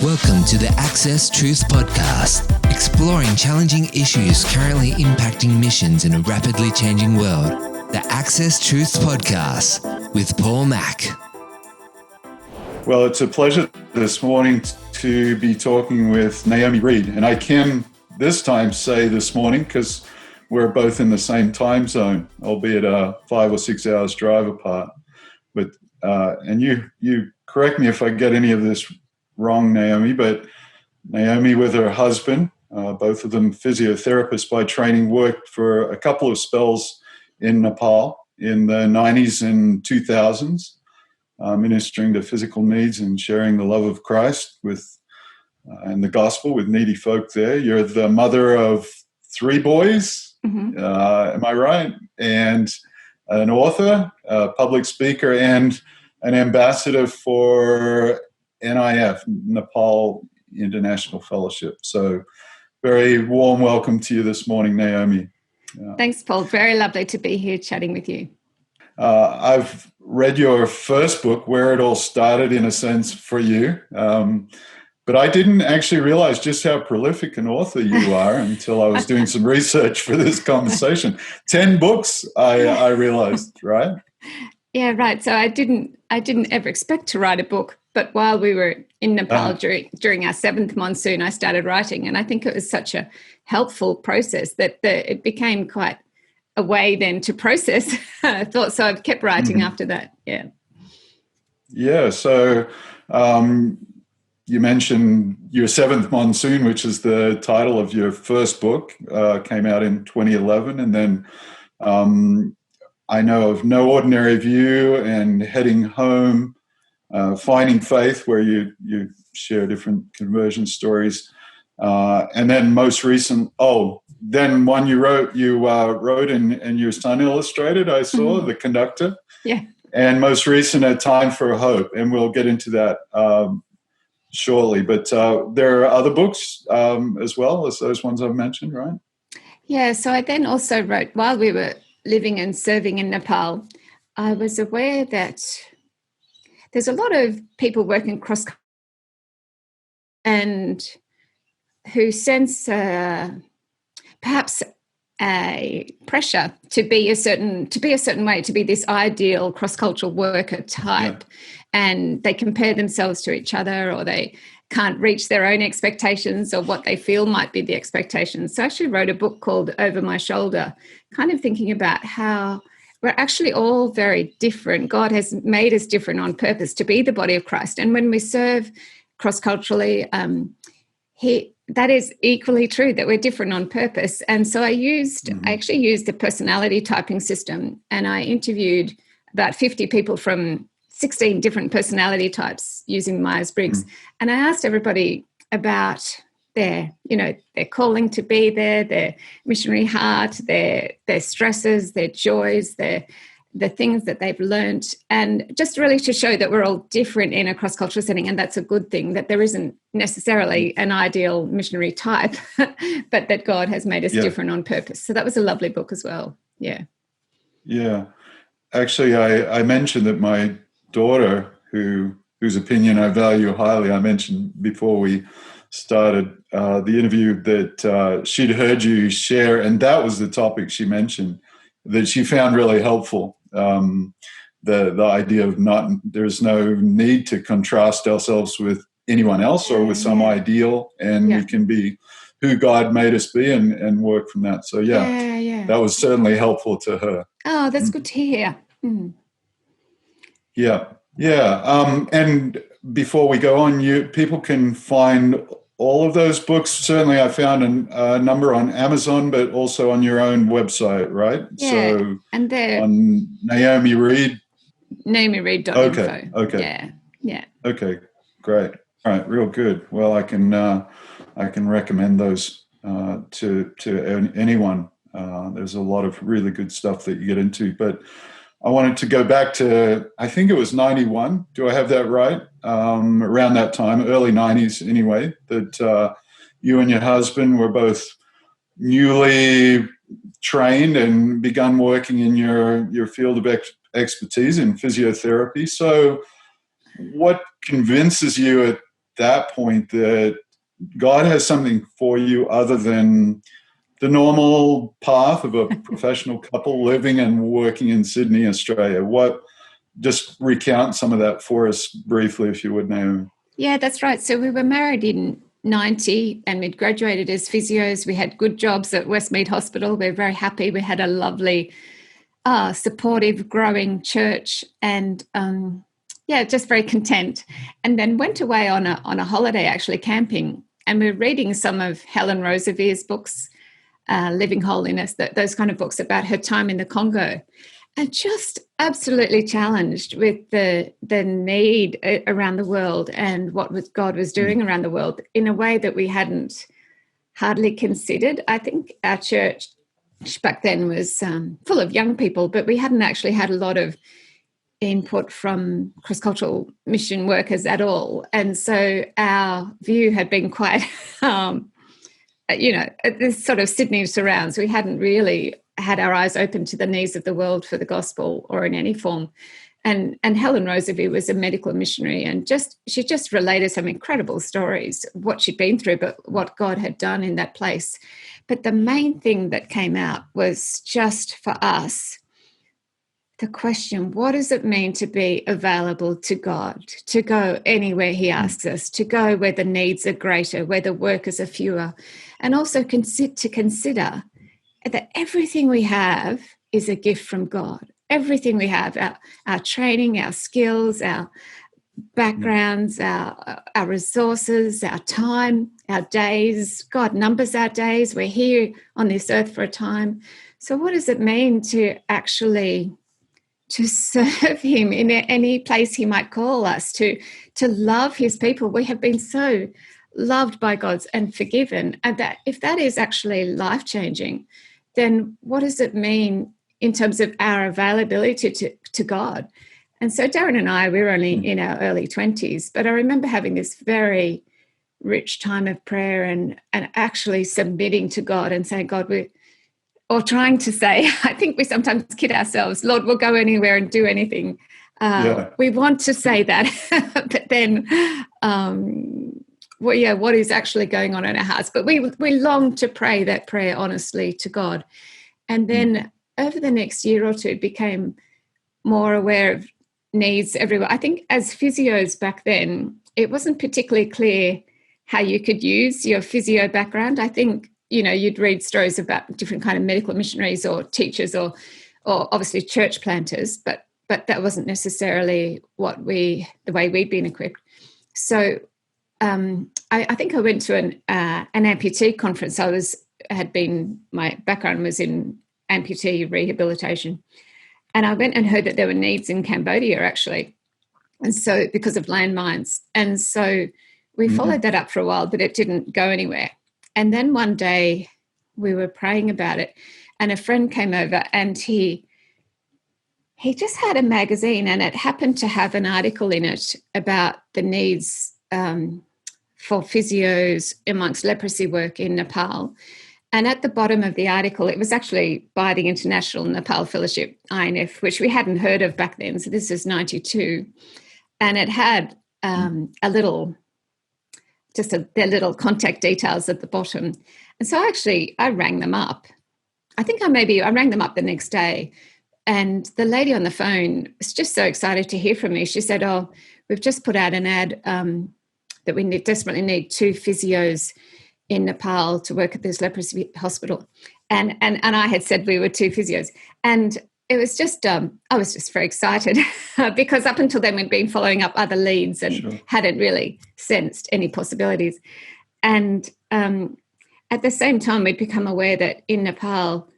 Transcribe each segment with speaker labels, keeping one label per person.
Speaker 1: Welcome to the AccessTruth Podcast, exploring challenging issues currently impacting missions in a rapidly changing world. The AccessTruth Podcast with Paul Mac.
Speaker 2: Well, it's a pleasure this morning to be talking with Naomi Reed. And I can this time say this morning because we're both in the same time zone, albeit 5 or 6 hours drive apart. But and you correct me if I get any of this wrong, Naomi, but Naomi with her husband, both of them physiotherapists by training, worked for a couple of spells in Nepal in the 90s and 2000s, ministering to physical needs and sharing the love of Christ with and the gospel with needy folk there. You're the mother of 3 boys, am I right? And an author, a public speaker, and an ambassador for NIF, Nepal International Fellowship. So very warm welcome to you this morning, Naomi.
Speaker 3: Thanks, Paul. Very lovely to be here chatting with you.
Speaker 2: I've read your first book, Where It All Started, in a sense, for you. But I didn't actually realize just how prolific an author you are until I was doing some research for this conversation. 10 books, I realized, right?
Speaker 3: Yeah, right. So I didn't ever expect to write a book. But while we were in Nepal during our 7th monsoon, I started writing. And I think it was such a helpful process that it became quite a way then to process thoughts. So I've kept writing after that. Yeah.
Speaker 2: Yeah. So you mentioned your 7th monsoon, which is the title of your first book, came out in 2011. And then I know of No Ordinary View and Heading Home, Finding Faith, where you share different conversion stories. And then most recent, then one you wrote and your son illustrated, I saw, The Conductor.
Speaker 3: Yeah. And
Speaker 2: most recent, A Time for Hope. And we'll get into that shortly. But there are other books as well as those ones I've mentioned, right?
Speaker 3: Yeah. So I then also wrote, while we were living and serving in Nepal, I was aware that there's a lot of people working cross and who sense perhaps a pressure to be a certain way, to be this ideal cross-cultural worker type, and they compare themselves to each other, or they can't reach their own expectations or what they feel might be the expectations. So I actually wrote a book called Over My Shoulder, kind of thinking about how we're actually all very different. God has made us different on purpose to be the body of Christ. And when we serve cross-culturally, that is equally true, that we're different on purpose. And so I actually used the personality typing system, and I interviewed about 50 people from 16 different personality types using Myers-Briggs. And I asked everybody about their calling to be there, their missionary heart, their stresses, their joys, the things that they've learnt, and just really to show that we're all different in a cross-cultural setting, and that's a good thing, that there isn't necessarily an ideal missionary type, but that God has made us different on purpose. So that was a lovely book as well. Yeah. Yeah.
Speaker 2: Actually, I mentioned that my daughter, whose opinion I value highly, I mentioned before we started the interview that she'd heard you share, and that was the topic she mentioned that she found really helpful. The idea of there's no need to contrast ourselves with anyone else or with some ideal, and we can be who God made us be and work from that. So that was certainly helpful to her.
Speaker 3: Oh, that's good to hear.
Speaker 2: Yeah. And before we go on, people can find all of those books. Certainly I found a number on Amazon, but also on your own website, right?
Speaker 3: Yeah,
Speaker 2: so
Speaker 3: and they're
Speaker 2: on Naomi Reed.
Speaker 3: NaomiReed.info.
Speaker 2: Okay.
Speaker 3: Yeah.
Speaker 2: Okay, great. All right, real good. Well, I can recommend those to anyone. There's a lot of really good stuff that you get into, but I wanted to go back to, I think it was 91. Do I have that right? Around that time, early 90s anyway, that you and your husband were both newly trained and begun working in your field of expertise in physiotherapy. So what convinces you at that point that God has something for you other than the normal path of a professional couple living and working in Sydney, Australia? Just recount some of that for us briefly, if you would, Naomi.
Speaker 3: Yeah, that's right. So we were married in 90 and we'd graduated as physios. We had good jobs at Westmead Hospital. We're very happy. We had a lovely, supportive, growing church and, just very content. And then went away on a holiday, actually camping. And we're reading some of Helen Roosevelt's books, Living Holiness, those kind of books about her time in the Congo. And just absolutely challenged with the need around the world and what God was doing around the world in a way that we hadn't hardly considered. I think our church back then was full of young people, but we hadn't actually had a lot of input from cross-cultural mission workers at all. And so our view had been quite, this sort of Sydney surrounds. We hadn't really had our eyes open to the needs of the world for the gospel or in any form. And Helen Roosevelt was a medical missionary and she just related some incredible stories, what she'd been through, but what God had done in that place. But the main thing that came out was just for us, the question, what does it mean to be available to God, to go anywhere he asks us, to go where the needs are greater, where the workers are fewer, and also to consider that everything we have is a gift from God. Everything we have, our training, our skills, our backgrounds, our resources, our time, our days. God numbers our days. We're here on this earth for a time. So what does it mean to actually to serve him in any place he might call us, to love his people? We have been so loved by God and forgiven. And that if that is actually life-changing, then what does it mean in terms of our availability to God? And so Darren and I, we were only in our early 20s, but I remember having this very rich time of prayer and actually submitting to God and saying, God, or trying to say, I think we sometimes kid ourselves, Lord, we'll go anywhere and do anything. We want to say that, but then what is actually going on in our hearts? But we long to pray that prayer honestly to God. And then over the next year or two became more aware of needs everywhere. I think as physios back then, it wasn't particularly clear how you could use your physio background. I think, you'd read stories about different kind of medical missionaries or teachers or obviously church planters, but that wasn't necessarily the way we'd been equipped. So I think I went to an amputee conference. My background was in amputee rehabilitation. And I went and heard that there were needs in Cambodia, actually. And so because of landmines. And so we followed that up for a while, but it didn't go anywhere. And then one day we were praying about it and a friend came over and he just had a magazine and it happened to have an article in it about the needs for physios amongst leprosy work in Nepal. And at the bottom of the article, it was actually by the International Nepal Fellowship, INF, which we hadn't heard of back then. So this is 92. And it had their little contact details at the bottom. And so I rang them up. I think I rang them up the next day. And the lady on the phone was just so excited to hear from me. She said, "Oh, we've just put out an ad that we desperately need 2 physios in Nepal to work at this leprosy hospital." And I had said we were 2 physios. And it was just, I was just very excited because up until then we'd been following up other leads and hadn't really sensed any possibilities. And at the same time, we'd become aware that in Nepal,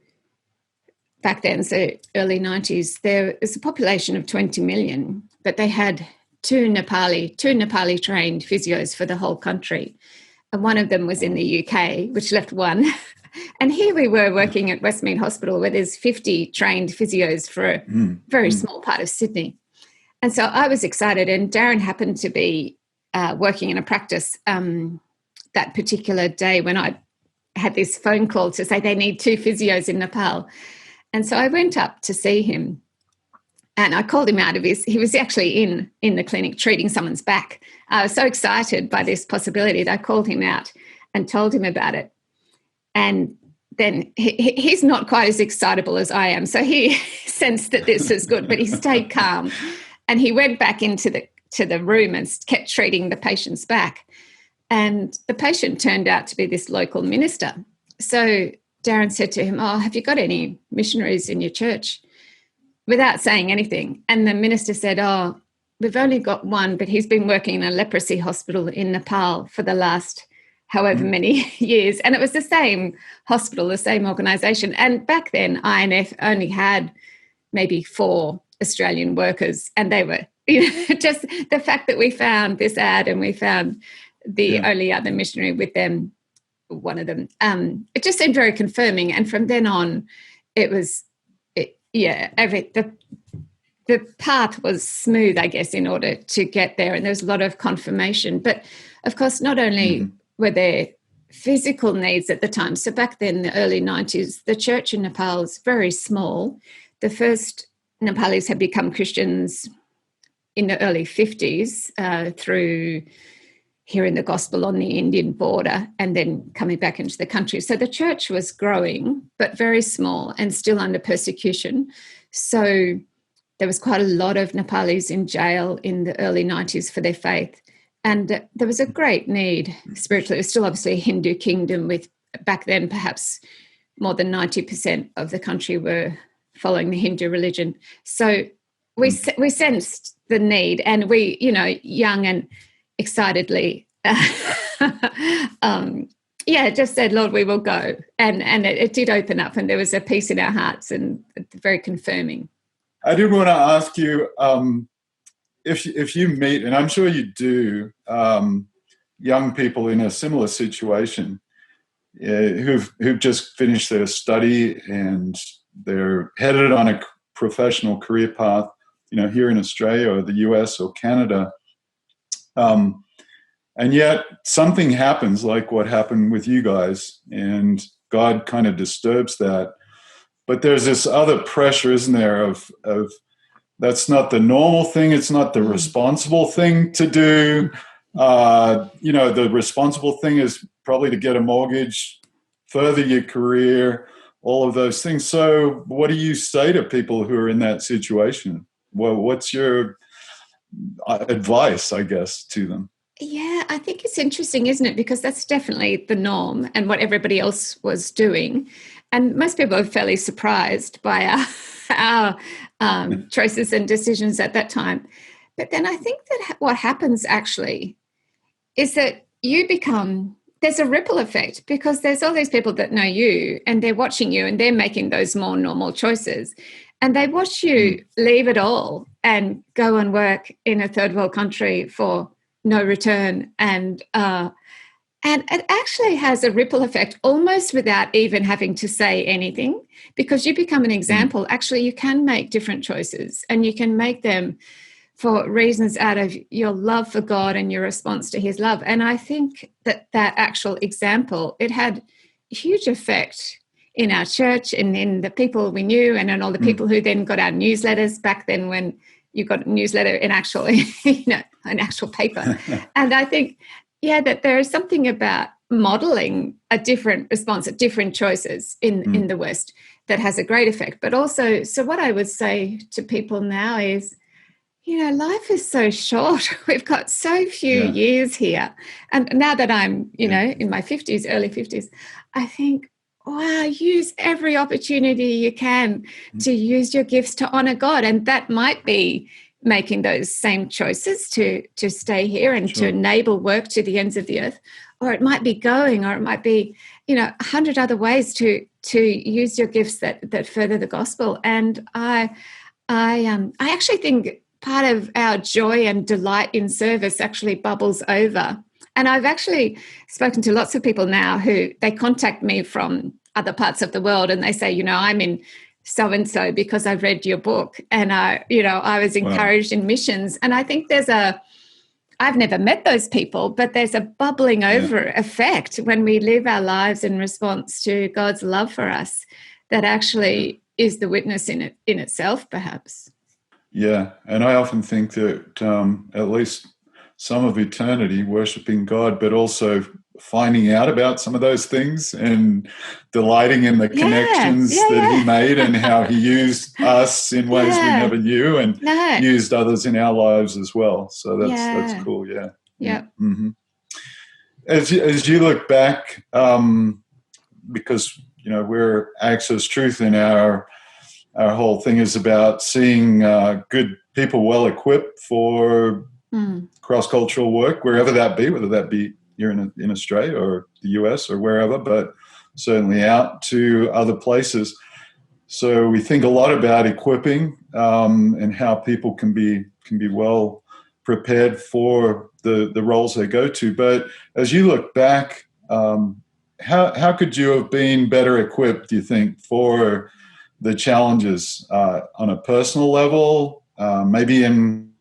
Speaker 3: back then, so early 90s, there was a population of 20 million, but they had two Nepali trained physios for the whole country. And one of them was in the UK, which left one. And here we were working at Westmead Hospital where there's 50 trained physios for a very small part of Sydney. And so I was excited, and Darren happened to be working in a practice that particular day when I had this phone call to say they need 2 physios in Nepal. And so I went up to see him. And I called him out of he was actually in the clinic treating someone's back. I was so excited by this possibility that I called him out and told him about it. And then he's not quite as excitable as I am. So he sensed that this was good, but he stayed calm. And he went back into the room and kept treating the patient's back. And the patient turned out to be this local minister. So Darren said to him, "Oh, have you got any missionaries in your church?" Without saying anything. And the minister said, "Oh, we've only got one, but he's been working in a leprosy hospital in Nepal for the last however many years." And it was the same hospital, the same organisation. And back then, INF only had maybe 4 Australian workers. And they were, just the fact that we found this ad and we found the only other missionary with them, one of them, it just seemed very confirming. And from then on, it was, the path was smooth, I guess, in order to get there. And there was a lot of confirmation. But, of course, not only were there physical needs at the time. So back then, in the early 90s, the church in Nepal was very small. The first Nepalis had become Christians in the early 50s through hearing the gospel on the Indian border and then coming back into the country. So the church was growing, but very small and still under persecution. So there was quite a lot of Nepalis in jail in the early 90s for their faith. And there was a great need spiritually. It was still obviously a Hindu kingdom with, back then, perhaps more than 90% of the country were following the Hindu religion. So we sensed the need, and we, young and excitedly, just said, "Lord, we will go." And it did open up, and there was a peace in our hearts and very confirming.
Speaker 2: I did want to ask you, if you meet, and I'm sure you do, young people in a similar situation who've just finished their study and they're headed on a professional career path, here in Australia or the US or Canada, and yet something happens like what happened with you guys, and God kind of disturbs that. But there's this other pressure, isn't there, of that's not the normal thing. It's not the responsible thing to do. The responsible thing is probably to get a mortgage, further your career, all of those things. So what do you say to people who are in that situation? Well, what's your advice, I guess, to them?
Speaker 3: Yeah, I think it's interesting, isn't it? Because that's definitely the norm and what everybody else was doing. And most people are fairly surprised by our choices and decisions at that time. But then I think that what happens actually is that there's a ripple effect, because there's all these people that know you and they're watching you and they're making those more normal choices. And they watch you leave it all and go and work in a third world country for no return. And it actually has a ripple effect almost without even having to say anything, because you become an example. Actually, you can make different choices, and you can make them for reasons out of your love for God and your response to his love. And I think that actual example, it had a huge effect in our church and in the people we knew, and in all the people who then got our newsletters back then, when you got a newsletter in an actual paper. And I think, that there is something about modeling a different response at different choices in the West that has a great effect. But also, so what I would say to people now is, life is so short. We've got so few years here. And now that I'm, in my 50s, early 50s, I think, wow, use every opportunity you can to use your gifts to honor God. And that might be making those same choices to stay here and to enable work to the ends of the earth, or it might be going, or it might be, 100 other ways to use your gifts that further the gospel. And I actually think part of our joy and delight in service actually bubbles over. And I've actually spoken to lots of people now who they contact me from other parts of the world, and they say, I'm in so-and-so because I've read your book, and I was encouraged in missions. And I think I've never met those people, but there's a bubbling over effect when we live our lives in response to God's love for us that actually is the witness in itself, perhaps.
Speaker 2: Yeah. And I often think that at least some of eternity, worshiping God, but also finding out about some of those things and delighting in the connections that he made and how he used us in ways we never knew and used others in our lives as well. So that's cool. Yeah.
Speaker 3: Yeah.
Speaker 2: Mm-hmm. As you look back, because, we're Access Truth, and our whole thing is about seeing good people well equipped for cross-cultural work, wherever that be, whether that be here in Australia or the US or wherever, but certainly out to other places. So we think a lot about equipping and how people can be well prepared for the roles they go to. But as you look back, how could you have been better equipped, do you think, for the challenges on a personal level, maybe in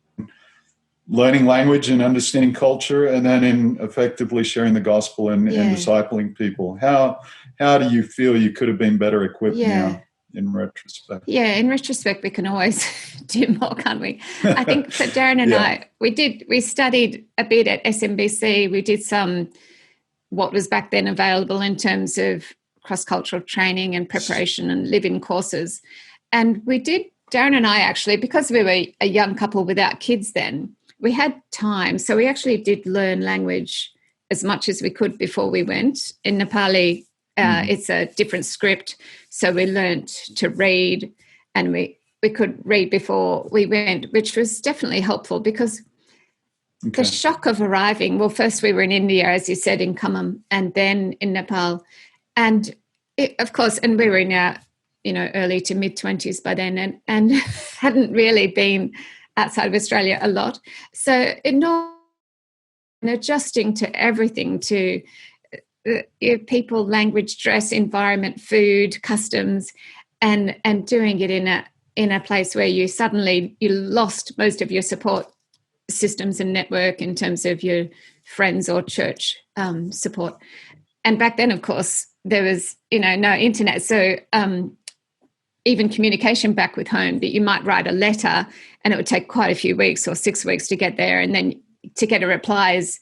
Speaker 2: learning language and understanding culture, and then in effectively sharing the gospel and discipling people? How do you feel you could have been better equipped now in retrospect?
Speaker 3: Yeah, in retrospect, we can always do more, can't we? I think for Darren and I, we studied a bit at SMBC. We did some what was back then available in terms of cross-cultural training and preparation and live-in courses. And we did, Darren and I actually, because we were a young couple without kids then, we had time. So we actually did learn language as much as we could before we went. In Nepali, it's a different script. So we learned to read, and we could read before we went, which was definitely helpful because the shock of arriving, well, first we were in India, as you said, in Khammam, and then in Nepal. And of course, and we were in our, early to mid-20s by then and hadn't really been outside of Australia a lot. So adjusting to everything, to people, language, dress, environment, food, customs, and doing it in a place where you lost most of your support systems and network in terms of your friends or church support. And back then, of course, there was, no internet. So even communication back with home, that you might write a letter and it would take quite a few weeks or 6 weeks to get there. And then to get a reply is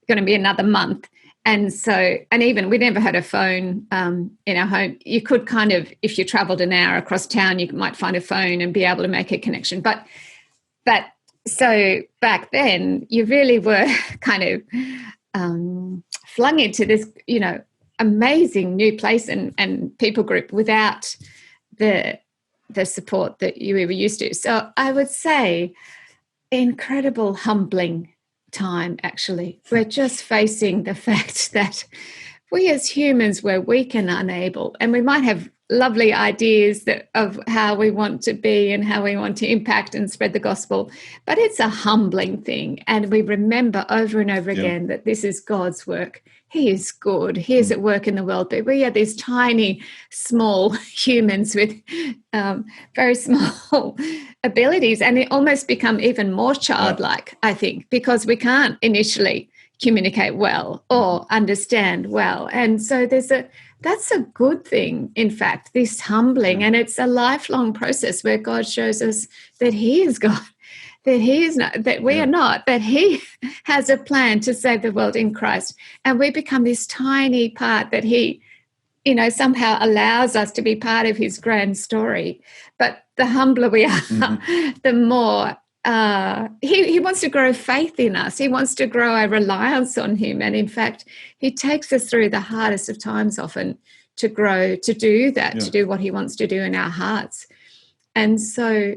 Speaker 3: going to be another month. And so, and even we never had a phone in our home. You could kind of, if you traveled an hour across town, you might find a phone and be able to make a connection. But so back then, you really were kind of flung into this, amazing new place and people group without the support that you were used to. So I would say incredible humbling time, actually. We're just facing the fact that we as humans were weak and unable, and we might have lovely ideas of how we want to be and how we want to impact and spread the gospel, but it's a humbling thing. And we remember over and over again that this is God's work. He is good. He is at work in the world. But we are these tiny, small humans with very small abilities, and it almost become even more childlike, I think, because we can't initially communicate well or understand well. And so that's a good thing, in fact, this humbling. And it's a lifelong process where God shows us that He is God, that He is not, that we are not, that He has a plan to save the world in Christ. And we become this tiny part that He, somehow allows us to be part of His grand story. But the humbler we are, the more he wants to grow faith in us. He wants to grow our reliance on Him. And in fact, He takes us through the hardest of times often to grow, to do that, to do what He wants to do in our hearts. And so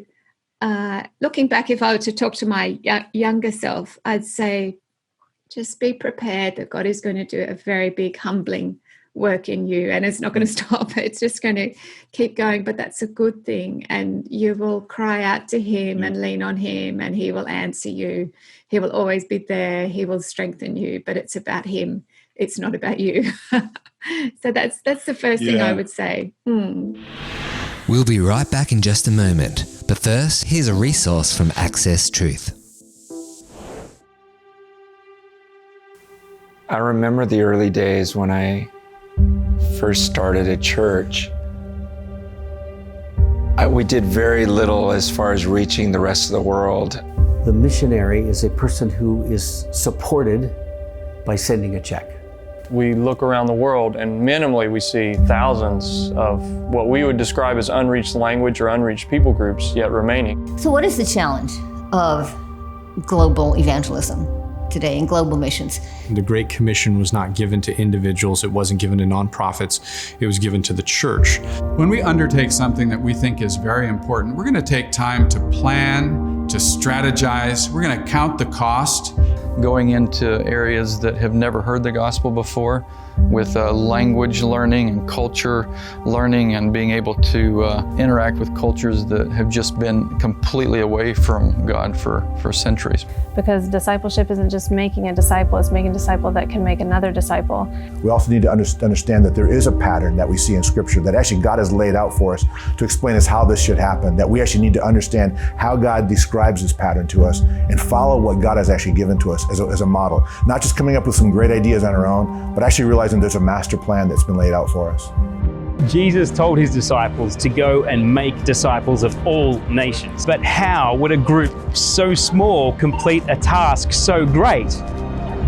Speaker 3: looking back, if I were to talk to my younger self, I'd say just be prepared that God is going to do a very big humbling work in you, and it's not going to stop. It's just going to keep going, but that's a good thing. And you will cry out to Him and lean on Him, and He will answer you. He will always be there. He will strengthen you, but it's about Him. It's not about you. So that's the first thing I would say.
Speaker 1: We'll be right back in just a moment. But first, here's a resource from Access Truth.
Speaker 4: I remember the early days when I first started at church. We did very little as far as reaching the rest of the world.
Speaker 5: The missionary is a person who is supported by sending a check.
Speaker 6: We look around the world and minimally we see thousands of what we would describe as unreached language or unreached people groups yet remaining.
Speaker 7: So what is the challenge of global evangelism today and global missions?
Speaker 8: The Great Commission was not given to individuals, it wasn't given to nonprofits, it was given to the church.
Speaker 9: When we undertake something that we think is very important, we're going to take time to plan, to strategize, we're going to count the cost.
Speaker 6: Going into areas that have never heard the gospel before with language learning and culture learning and being able to interact with cultures that have just been completely away from God for centuries.
Speaker 10: Because discipleship isn't just making a disciple, it's making a disciple that can make another disciple.
Speaker 11: We also need to understand that there is a pattern that we see in Scripture that actually God has laid out for us to explain us how this should happen, that we actually need to understand how God describes this pattern to us and follow what God has actually given to us as a model. Not just coming up with some great ideas on our own, but actually realizing there's a master plan that's been laid out for us.
Speaker 12: Jesus told his disciples to go and make disciples of all nations. But how would a group so small complete a task so great?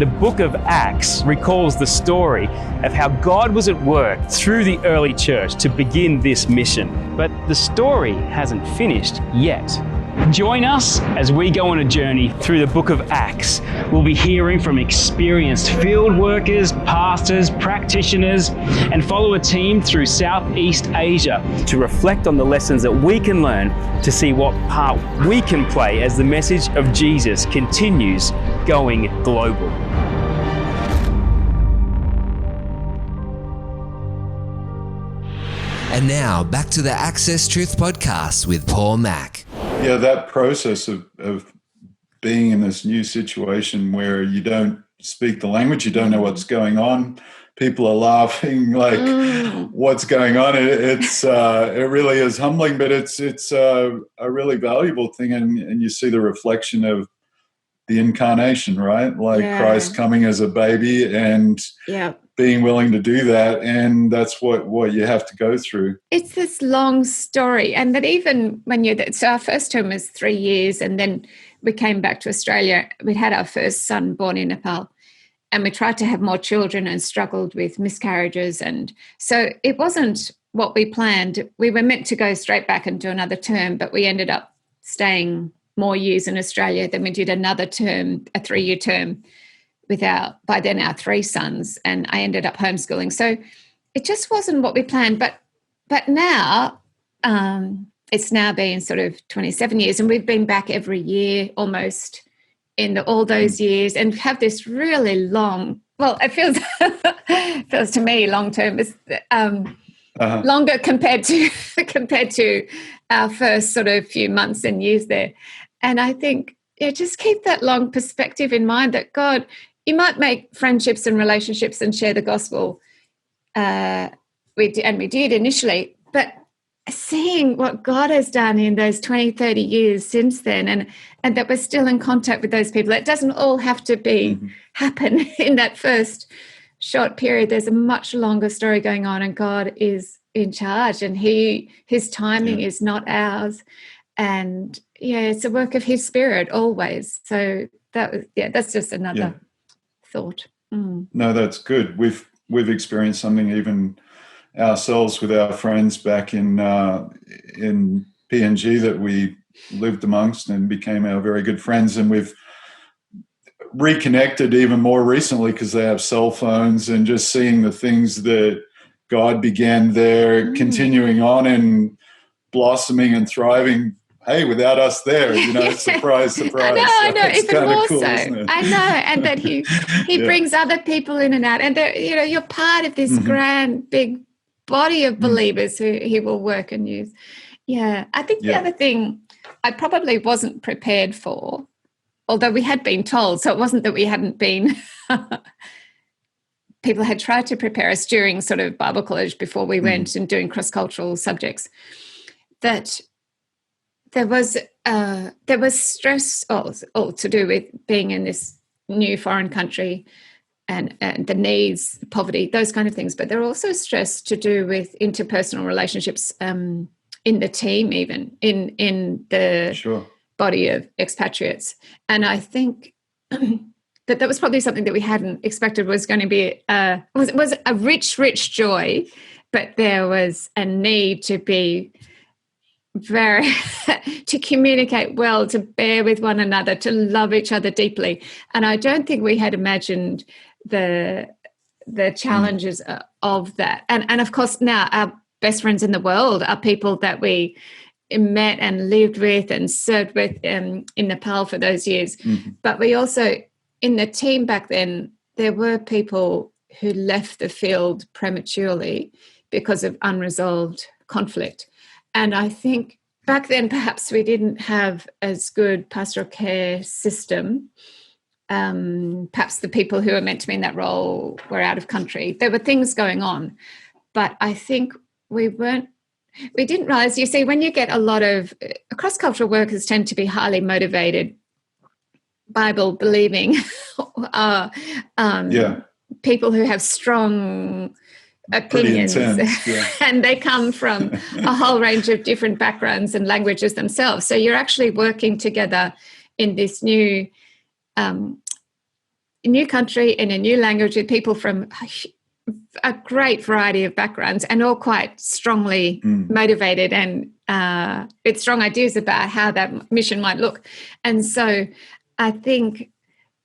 Speaker 12: The book of Acts recalls the story of how God was at work through the early church to begin this mission. But the story hasn't finished yet. Join us as we go on a journey through the book of Acts. We'll be hearing from experienced field workers, pastors, practitioners, and follow a team through Southeast Asia to reflect on the lessons that we can learn to see what part we can play as the message of Jesus continues going global.
Speaker 1: And now back to the Access Truth Podcast with Paul Mac.
Speaker 2: Yeah, that process of being in this new situation where you don't speak the language, you don't know what's going on, people are laughing, like, what's going on? It really is humbling, but it's a really valuable thing, and you see the reflection of the incarnation, right? Like Christ coming as a baby and being willing to do that, and that's what you have to go through.
Speaker 3: It's this long story, and that even when so our first term was 3 years, and then we came back to Australia. We'd had our first son born in Nepal, and we tried to have more children and struggled with miscarriages, and so it wasn't what we planned. We were meant to go straight back and do another term, but we ended up staying more years in Australia. Then we did another term, a 3-year term, with by then our 3 sons, and I ended up homeschooling. So it just wasn't what we planned. But now it's now been sort of 27 years, and we've been back every year almost in all those years, and have this really long. Well, it feels to me long term. It's longer compared to our first sort of few months and years there. And I think just keep that long perspective in mind, that God, you might make friendships and relationships and share the gospel. We did initially, but seeing what God has done in those 20, 30 years since then, and that we're still in contact with those people. It doesn't all have to happen in that first short period. There's a much longer story going on, and God is in charge, and his timing is not ours. And it's a work of his Spirit always. So that's just another thought.
Speaker 2: No, that's good. We've experienced something even ourselves with our friends back in PNG that we lived amongst and became our very good friends, and we've reconnected even more recently because they have cell phones, and just seeing the things that God began there continuing on and blossoming and thriving. Hey, without us there, surprise, surprise.
Speaker 3: I know,
Speaker 2: it's
Speaker 3: even more
Speaker 2: cool,
Speaker 3: so. I know, and that he brings other people in and out, and you're part of this grand, big body of believers who he will work and use. Yeah, I think the other thing I probably wasn't prepared for, although we had been told, so it wasn't that we hadn't been. People had tried to prepare us during sort of Bible college before we went and doing cross-cultural subjects, that there was stress all to do with being in this new foreign country and the needs, poverty, those kind of things. But there are also stress to do with interpersonal relationships, the team, even in the body of expatriates. And I think that was probably something that we hadn't expected was going to be was a rich joy, but there was a need to be very to communicate well, to bear with one another, to love each other deeply. And I don't think we had imagined the challenges of that. And of course, now our best friends in the world are people that we met and lived with and served with in Nepal for those years. Mm-hmm. But we also, in the team back then, there were people who left the field prematurely because of unresolved conflict. And I think back then perhaps we didn't have as good pastoral care system. Perhaps the people who were meant to be in that role were out of country. There were things going on, but I think we didn't realize, you see, when you get a lot of cross-cultural workers tend to be highly motivated, Bible-believing people who have strong opinions, and they come from a whole range of different backgrounds and languages themselves. So you're actually working together in this new country, in a new language, with people from a great variety of backgrounds and all quite strongly motivated and with strong ideas about how that mission might look. And so I think,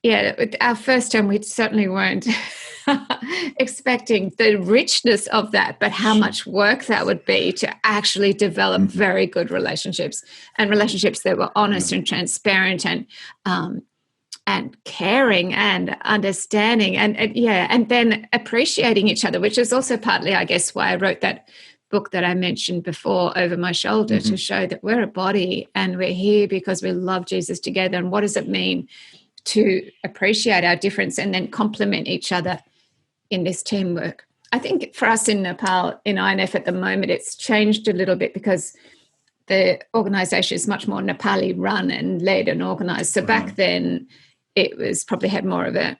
Speaker 3: our first term, we certainly weren't expecting the richness of that, but how much work that would be to actually develop very good relationships, and relationships that were honest and transparent and caring and understanding and then appreciating each other, which is also partly, I guess, why I wrote that book that I mentioned before, Over My Shoulder, to show that we're a body and we're here because we love Jesus together. And what does it mean to appreciate our difference and then complement each other in this teamwork? I think for us in Nepal, in INF at the moment, it's changed a little bit because the organisation is much more Nepali run and led and organised. So back then, it was probably had more of a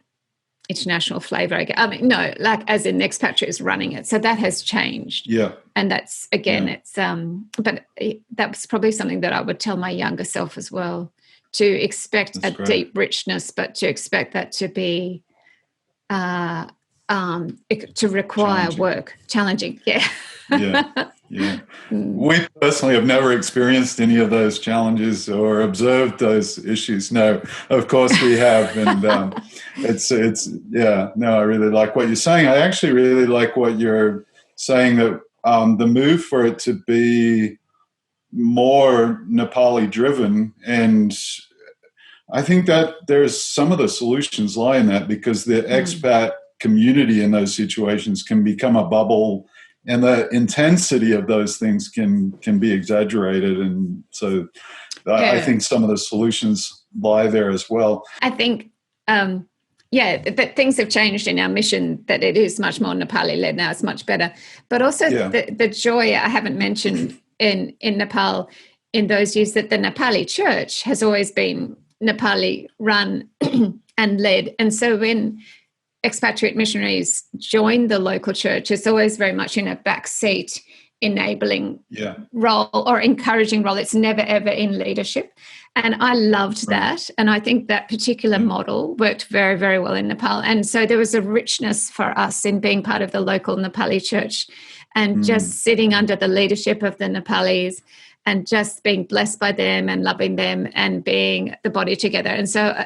Speaker 3: international flavour. I mean, no, like as in the expatriates running it. So that has changed. Yeah. And that's, again, it's, but that's probably something that I would tell my younger self as well, to expect deep richness, but to expect that to be, to require challenging.
Speaker 2: We personally have never experienced any of those challenges or observed those issues. No, of course we have. And I really like what you're saying. I actually really like what you're saying, that the move for it to be more Nepali driven. And I think that there's some of the solutions lie in that, because the expat community in those situations can become a bubble, and the intensity of those things can be exaggerated. And so I think some of the solutions lie there as well.
Speaker 3: I think, that things have changed in our mission, that it is much more Nepali-led now. It's much better. But also the joy I haven't mentioned in Nepal in those years, that the Nepali church has always been Nepali run and led. And so when expatriate missionaries join the local church, it's always very much in a backseat enabling role or encouraging role. It's never, ever in leadership. And I loved that. And I think that particular model worked very, very well in Nepal. And so there was a richness for us in being part of the local Nepali church and just sitting under the leadership of the Nepalis and just being blessed by them and loving them and being the body together. And so,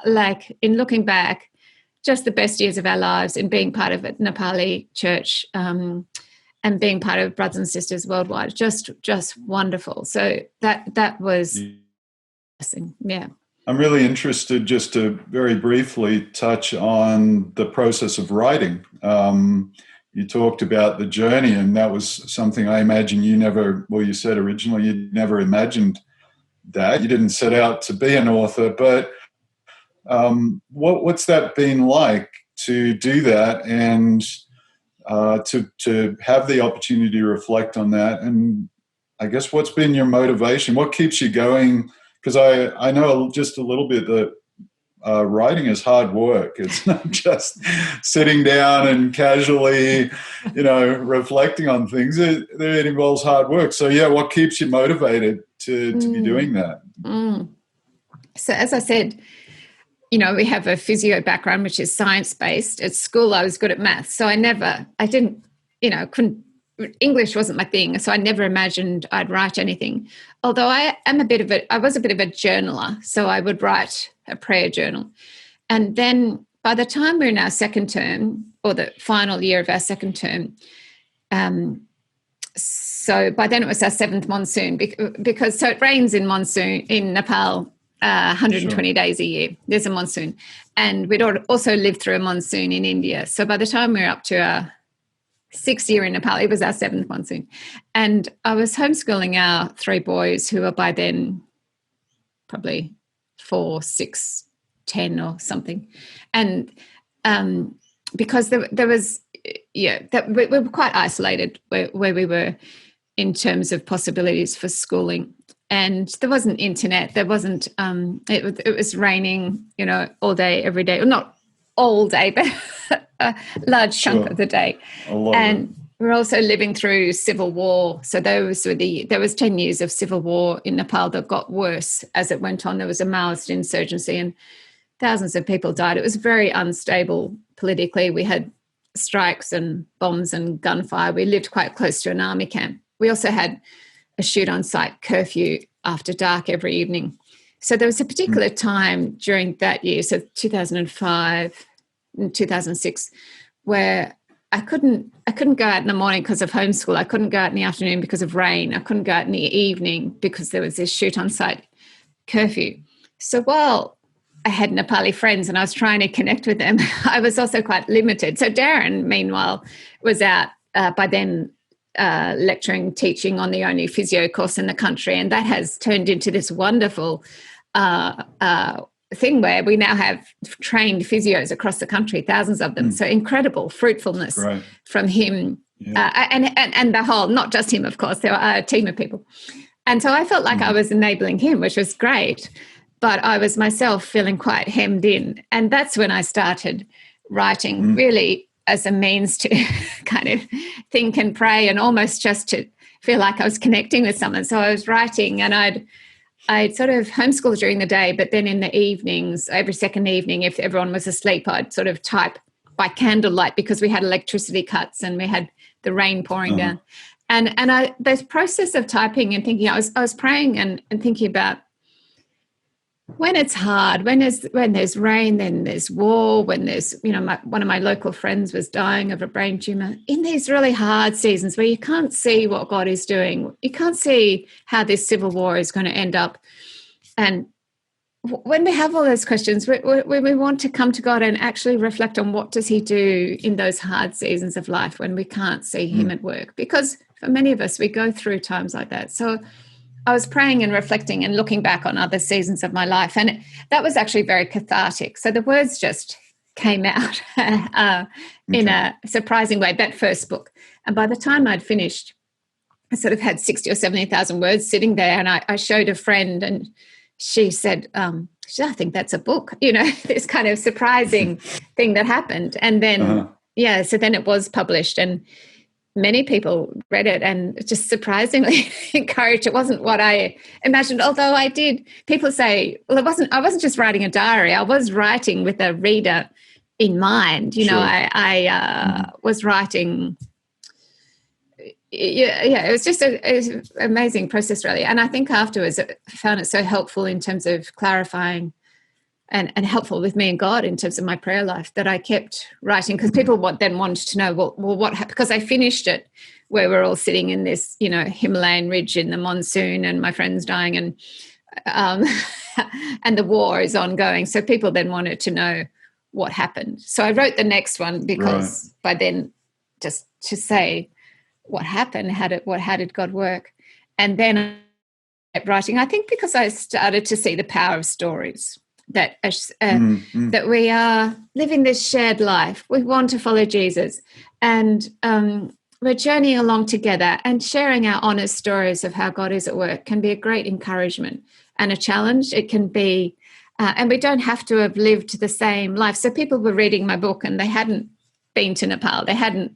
Speaker 3: like in looking back, just the best years of our lives in being part of a Nepali church and being part of brothers and sisters worldwide, just wonderful. So that was blessing. Yeah.
Speaker 2: I'm really interested just to very briefly touch on the process of writing. You talked about the journey, and that was something I imagine you said originally you never imagined that. You didn't set out to be an author, but what's that been like to do that and to have the opportunity to reflect on that? And I guess what's been your motivation? What keeps you going? Because I know just a little bit that writing is hard work. It's not just sitting down and casually, reflecting on things. It involves hard work. So, yeah, what keeps you motivated to be doing that?
Speaker 3: So, as I said, we have a physio background, which is science-based. At school, I was good at maths. So English wasn't my thing. So I never imagined I'd write anything. Although I was a bit of a journaler. So I would write a prayer journal. And then by the time we're in our second term, or the final year of our second term, so by then it was our seventh monsoon, because it rains in Nepal 120 days a year. There's a monsoon. And we'd also lived through a monsoon in India. So by the time we were up to our sixth year in Nepal, it was our seventh monsoon. And I was homeschooling our three boys, who were by then probably 4, 6, 10 or something. And because there was, we were quite isolated where we were in terms of possibilities for schooling. And there wasn't internet. There wasn't, it was raining, all day, every day. Well, not all day, but a large chunk of the day. And we're also living through civil war. So there was 10 years of civil war in Nepal that got worse as it went on. There was a Maoist insurgency and thousands of people died. It was very unstable politically. We had strikes and bombs and gunfire. We lived quite close to an army camp. We also had a shoot-on-sight curfew after dark every evening. So there was a particular time during that year, so 2005 and 2006, where I couldn't go out in the morning because of homeschool. I couldn't go out in the afternoon because of rain. I couldn't go out in the evening because there was this shoot-on-sight curfew. So while I had Nepali friends and I was trying to connect with them, I was also quite limited. So Darren, meanwhile, was out by then lecturing, teaching on the only physio course in the country, and that has turned into this wonderful thing where we now have trained physios across the country, thousands of them. So incredible fruitfulness from him, and the whole, not just him, of course, there were a team of people. And so I felt like I was enabling him, which was great, but I was myself feeling quite hemmed in. And that's when I started writing, really as a means to kind of think and pray, and almost just to feel like I was connecting with someone. So I was writing, and I'd sort of homeschool during the day, but then in the evenings, every second evening, if everyone was asleep, I'd sort of type by candlelight, because we had electricity cuts and we had the rain pouring down. And this process of typing and thinking, I was praying and thinking about when it's hard, when there's rain, then there's war, when there's, one of my local friends was dying of a brain tumor. In these really hard seasons where you can't see what God is doing, you can't see how this civil war is going to end up. And when we have all those questions, we want to come to God and actually reflect on what does he do in those hard seasons of life when we can't see him at work. Because for many of us, we go through times like that. So I was praying and reflecting and looking back on other seasons of my life, and that was actually very cathartic. So the words just came out in a surprising way, that first book. And by the time I'd finished, I sort of had 60 or 70,000 words sitting there, and I showed a friend, and she said, I think that's a book, this kind of surprising thing that happened. And then, so then it was published, and many people read it and just surprisingly encouraged. It wasn't what I imagined, although people say, well, I wasn't just writing a diary. I was writing with a reader in mind. I was writing. It was just an amazing process, really. And I think afterwards I found it so helpful in terms of clarifying and helpful with me and God in terms of my prayer life, that I kept writing, because people then wanted to know, well, what happened? Because I finished it where we're all sitting in this, Himalayan ridge in the monsoon, and my friend's dying, and and the war is ongoing. So people then wanted to know what happened. So I wrote the next one because by then, just to say what happened, how did God work? And then I kept writing, I think because I started to see the power of stories. That we are living this shared life. We want to follow Jesus, and we're journeying along together, and sharing our honest stories of how God is at work can be a great encouragement and a challenge. It can be And we don't have to have lived the same life. So people were reading my book and they hadn't been to Nepal. They hadn't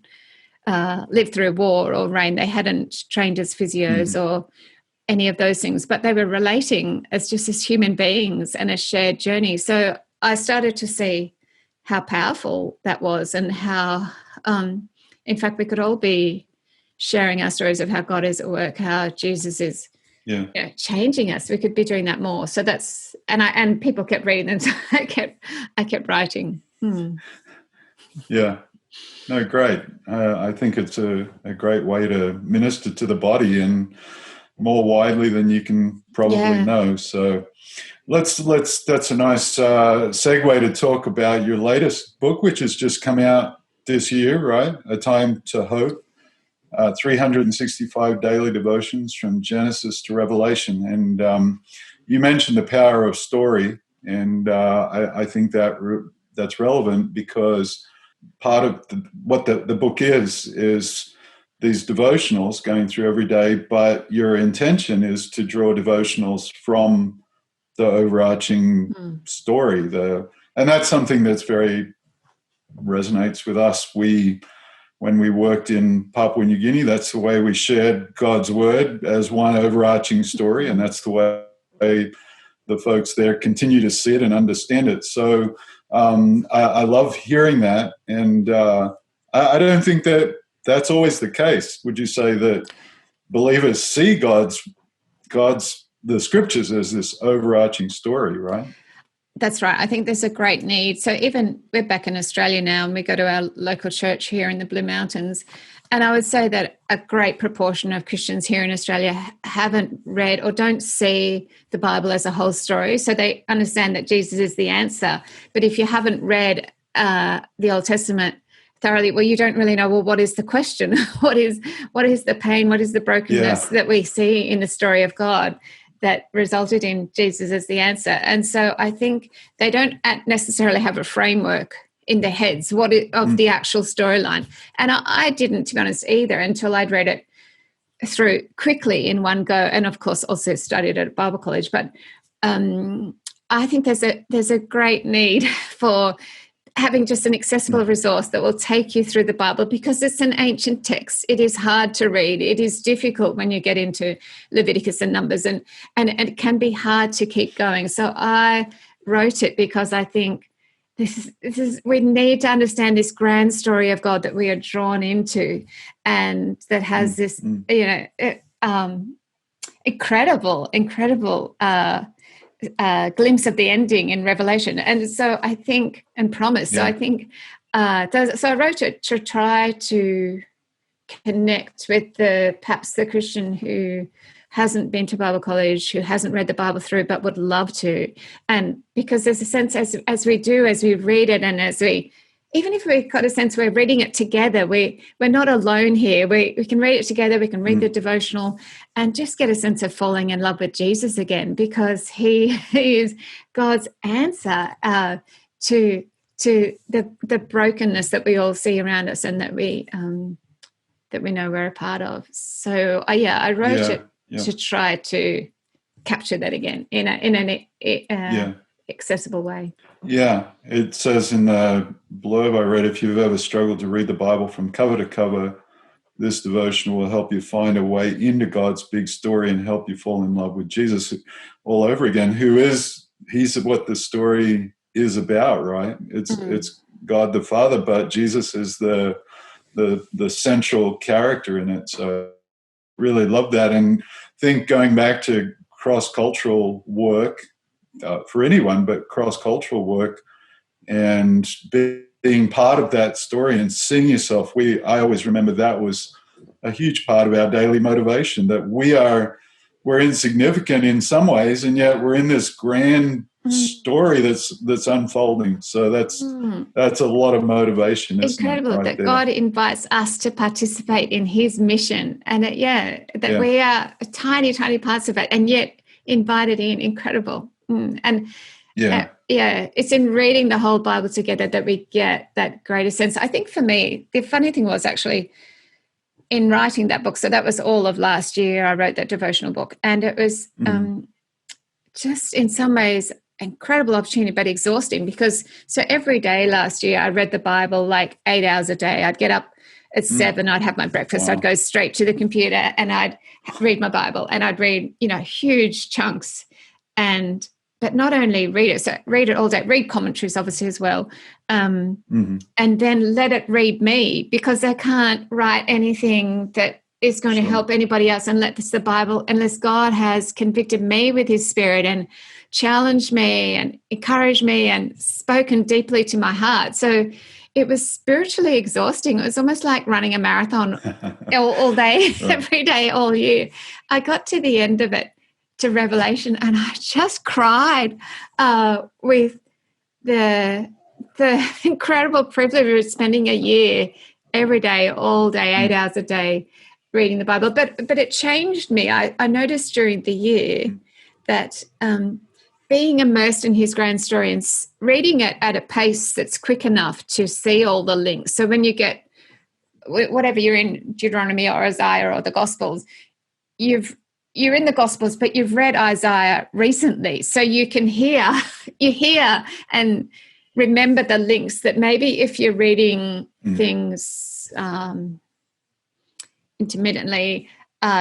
Speaker 3: lived through war or rain. They hadn't trained as physios or any of those things, but they were relating as just as human beings and a shared journey. So I started to see how powerful that was and how, in fact, we could all be sharing our stories of how God is at work, how Jesus is changing us. We could be doing that more. So that's, and people kept reading them, so I kept writing.
Speaker 2: Yeah. No, great. I think it's a great way to minister to the body and more widely than you can probably know. So that's a nice segue to talk about your latest book, which has just come out this year, right? A Time to Hope, 365 daily devotions from Genesis to Revelation. And you mentioned the power of story, and I think that's relevant because part of what the book is these devotionals going through every day, but your intention is to draw devotionals from the overarching story. And that's something that's very resonates with us. When we worked in Papua New Guinea, that's the way we shared God's word as one overarching story, and that's the way the folks there continue to see it and understand it. So I love hearing that, and I don't think that's always the case. Would you say that believers see God's the scriptures as this overarching story, right?
Speaker 3: That's right. I think there's a great need. So even we're back in Australia now, and we go to our local church here in the Blue Mountains. And I would say that a great proportion of Christians here in Australia haven't read or don't see the Bible as a whole story. So they understand that Jesus is the answer. But if you haven't read the Old Testament thoroughly, well, you don't really know, well, what is the question? What is the pain? What is the brokenness that we see in the story of God that resulted in Jesus as the answer? And so I think they don't necessarily have a framework in their heads of the actual storyline. And I didn't, to be honest, either until I'd read it through quickly in one go, and of course also studied at Bible college. But I think there's a great need for having just an accessible resource that will take you through the Bible, because it's an ancient text. It is hard to read. It is difficult when you get into Leviticus and Numbers, and it can be hard to keep going. So I wrote it because I think this is we need to understand this grand story of God that we are drawn into, and that has this incredible glimpse of the ending in Revelation. And so I think, and promise. So I think, so I wrote it to try to connect with perhaps the Christian who hasn't been to Bible college, who hasn't read the Bible through, but would love to. And because there's a sense as we read it, and even if we've got a sense we're reading it together, we're not alone here. We can read it together. We can read the devotional and just get a sense of falling in love with Jesus again, because he is God's answer to the brokenness that we all see around us and that we know we're a part of. So I wrote it to try to capture that again in an accessible way.
Speaker 2: Yeah, it says in the blurb I read, if you've ever struggled to read the Bible from cover to cover, this devotion will help you find a way into God's big story and help you fall in love with Jesus all over again, he's what the story is about, right? It's God the Father, but Jesus is the central character in it. So really love that, and think going back to cross-cultural work, for anyone, but cross-cultural work, and being part of that story and seeing yourself. I always remember that was a huge part of our daily motivation, that we're insignificant in some ways, and yet we're in this grand story that's unfolding. So that's a lot of motivation.
Speaker 3: Incredible that God invites us to participate in his mission, and we are tiny parts of it, and yet invited in. Incredible. And it's in reading the whole Bible together that we get that greater sense. I think for me, the funny thing was actually in writing that book, so that was all of last year, I wrote that devotional book, and it was just in some ways incredible opportunity, but exhausting because so every day last year I read the Bible like 8 hours a day. I'd get up at 7, I'd have my breakfast, I'd go straight to the computer and I'd read my Bible and I'd read, huge chunks but not only read it, so read it all day, read commentaries obviously as well, and then let it read me because I can't write anything that is going to help anybody else unless the Bible, unless God has convicted me with his Spirit and challenged me and encouraged me and spoken deeply to my heart. So it was spiritually exhausting. It was almost like running a marathon all day, every day, all year. I got to the end of it, to Revelation, and I just cried with the incredible privilege of spending a year every day, all day, 8 hours a day, reading the Bible. But it changed me. I noticed during the year that being immersed in his grand story and reading it at a pace that's quick enough to see all the links. So when you get, whatever you're in Deuteronomy or Isaiah or the Gospels, you're in the Gospels, but you've read Isaiah recently. So you can hear and remember the links that maybe if you're reading things intermittently,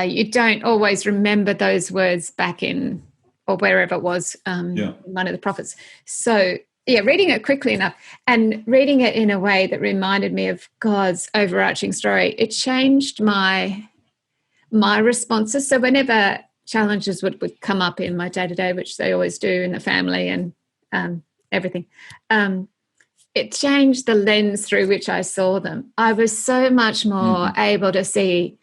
Speaker 3: you don't always remember those words back in or wherever it was, one of the prophets. So, reading it quickly enough and reading it in a way that reminded me of God's overarching story, it changed my responses. So whenever challenges would come up in my day-to-day, which they always do in the family and everything, it changed the lens through which I saw them. I was so much more able to see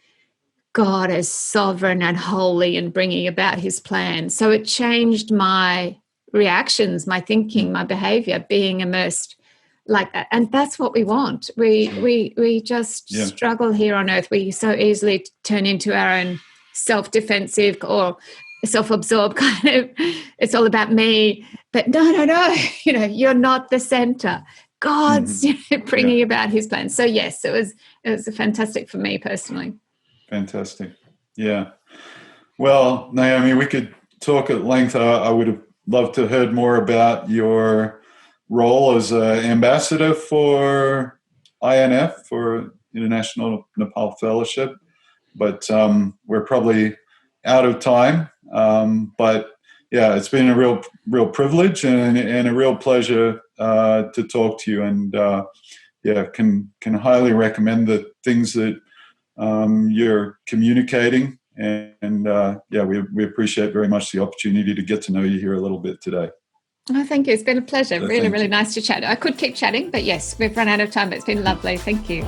Speaker 3: God as sovereign and holy and bringing about his plan. So it changed my reactions, my thinking, my behavior, being immersed like that. And that's what we want. We just struggle here on earth. We so easily turn into our own self-defensive or self-absorbed kind of, it's all about me. But no, you're not the center. God's bringing about his plan. So yes, it was fantastic for me personally.
Speaker 2: Fantastic. Yeah. Well, Naomi, we could talk at length. I would have loved to have heard more about your role as an ambassador for INF, for International Nepal Fellowship, but we're probably out of time. But yeah, it's been a real privilege and a real pleasure to talk to you, and can highly recommend the things that you're communicating, and we appreciate very much the opportunity to get to know you here a little bit today.
Speaker 3: Oh, thank you. It's been a pleasure. Really nice to chat. I could keep chatting, but yes, we've run out of time, but it's been lovely. Thank you.